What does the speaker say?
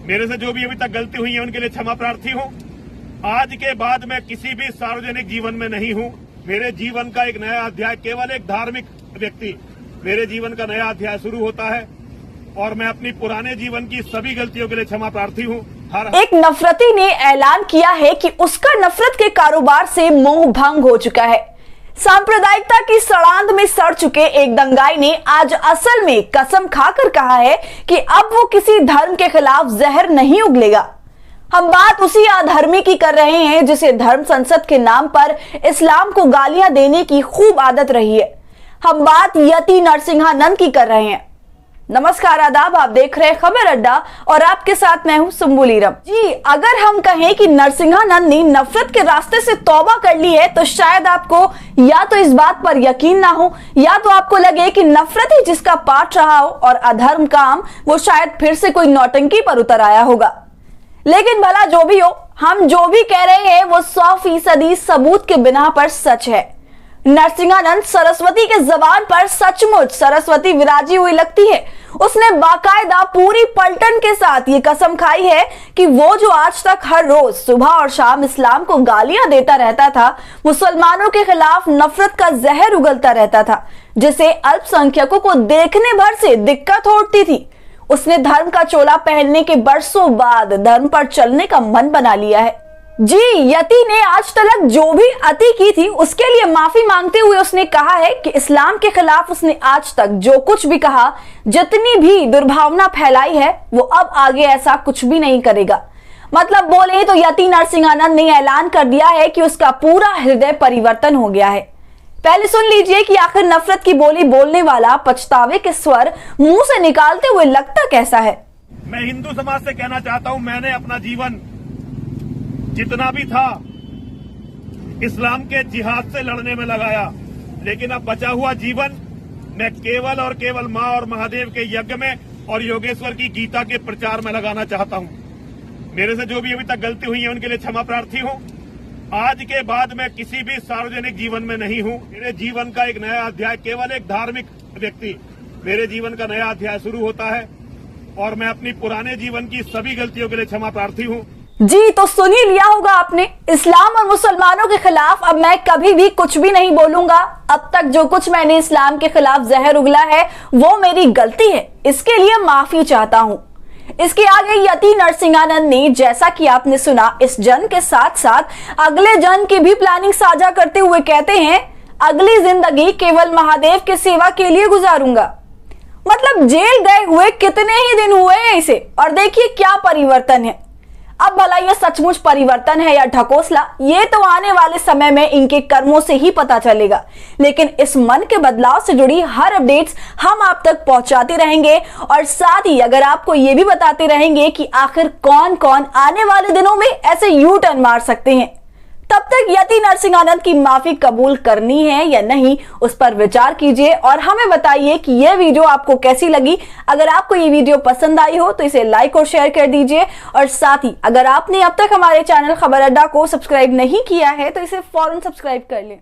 मेरे से जो भी अभी तक गलती हुई है उनके लिए क्षमा प्रार्थी हूँ। आज के बाद मैं किसी भी सार्वजनिक जीवन में नहीं हूँ। मेरे जीवन का एक नया अध्याय, केवल एक धार्मिक व्यक्ति, मेरे जीवन का नया अध्याय शुरू होता है और मैं अपनी पुराने जीवन की सभी गलतियों के लिए क्षमा प्रार्थी हूँ। एक नफरती ने ऐलान किया है कि उसका नफरत के कारोबार से मोह भंग हो चुका है। सांप्रदायिकता की सड़ांध में सड़ चुके एक दंगाई ने आज असल में कसम खाकर कहा है कि अब वो किसी धर्म के खिलाफ जहर नहीं उगलेगा। हम बात उसी अधर्मी की कर रहे हैं जिसे धर्म संसद के नाम पर इस्लाम को गालियां देने की खूब आदत रही है। हम बात यति नरसिंहानंद की कर रहे हैं। नमस्कार, आदाब, आप देख रहे हैं खबर अड्डा और आपके साथ मैं हूं सुम्बुलीरम। जी, अगर हम कहें कि नरसिंहानंद ने नफरत के रास्ते से तौबा कर ली है तो शायद आपको या तो इस बात पर यकीन ना हो या तो आपको लगे कि नफरत ही जिसका पाठ रहा हो और अधर्म काम वो शायद फिर से कोई नौटंकी पर उतर आया होगा। लेकिन भला जो भी हो, हम जो भी कह रहे हैं वो 100% सबूत के बिना पर सच है। नरसिंहानंद सरस्वती के जबान पर सचमुच सरस्वती विराजी हुई लगती है। उसने बाकायदा पूरी पलटन के साथ ये कसम खाई है कि वो जो आज तक हर रोज सुबह और शाम इस्लाम को गालियां देता रहता था, मुसलमानों के खिलाफ नफरत का जहर उगलता रहता था, जिसे अल्पसंख्यकों को देखने भर से दिक्कत होती थी। उसने धर्म का चोला पहनने के बरसों बाद धर्म पर चलने का मन बना लिया है। जी, यति ने आज तक जो भी अति की थी उसके लिए माफी मांगते हुए उसने कहा है कि इस्लाम के खिलाफ उसने आज तक जो कुछ भी कहा, जितनी भी दुर्भावना फैलाई है, वो अब आगे ऐसा कुछ भी नहीं करेगा। मतलब बोले तो यति नरसिंहानंद ने ऐलान कर दिया है कि उसका पूरा हृदय परिवर्तन हो गया है। पहले सुन लीजिए कि आखिर नफरत की बोली बोलने वाला पछतावे के स्वर मुंह से निकालते हुए लगता कैसा है। मैं हिंदू समाज से कहना चाहता हूं, मैंने अपना जीवन जितना भी था इस्लाम के जिहाद से लड़ने में लगाया, लेकिन अब बचा हुआ जीवन मैं केवल और केवल मां और महादेव के यज्ञ में और योगेश्वर की गीता के प्रचार में लगाना चाहता हूं। मेरे से जो भी अभी तक गलती हुई है उनके लिए क्षमा प्रार्थी हूं। आज के बाद मैं किसी भी सार्वजनिक जीवन में नहीं हूं। मेरे जीवन का एक नया अध्याय, केवल एक धार्मिक व्यक्ति, मेरे जीवन का नया अध्याय शुरू होता है और मैं अपनी पुराने जीवन की सभी गलतियों के लिए क्षमा प्रार्थी हूं। जी, तो सुन ही लिया होगा आपने। इस्लाम और मुसलमानों के खिलाफ अब मैं कभी भी कुछ भी नहीं बोलूंगा। अब तक जो कुछ मैंने इस्लाम के खिलाफ जहर उगला है वो मेरी गलती है, इसके लिए माफी चाहता हूं। इसके आगे यति नरसिंहानंद ने, जैसा कि आपने सुना, इस जन के साथ साथ अगले जन की भी प्लानिंग साझा करते हुए कहते हैं, अगली जिंदगी केवल महादेव की सेवा के लिए गुजारूंगा। मतलब जेल गए हुए कितने ही दिन हुए हैं इसे, और देखिए क्या परिवर्तन है। अब भला ये सचमुच परिवर्तन है या ढकोसला, ये तो आने वाले समय में इनके कर्मों से ही पता चलेगा। लेकिन इस मन के बदलाव से जुड़ी हर अपडेट्स हम आप तक पहुंचाते रहेंगे और साथ ही अगर आपको ये भी बताते रहेंगे कि आखिर कौन कौन आने वाले दिनों में ऐसे यू टर्न मार सकते हैं। तब तक यति नरसिंहानंद की माफी कबूल करनी है या नहीं, उस पर विचार कीजिए और हमें बताइए कि यह वीडियो आपको कैसी लगी। अगर आपको ये वीडियो पसंद आई हो तो इसे लाइक और शेयर कर दीजिए और साथ ही अगर आपने अब तक हमारे चैनल खबर अड्डा को सब्सक्राइब नहीं किया है तो इसे फौरन सब्सक्राइब कर लें।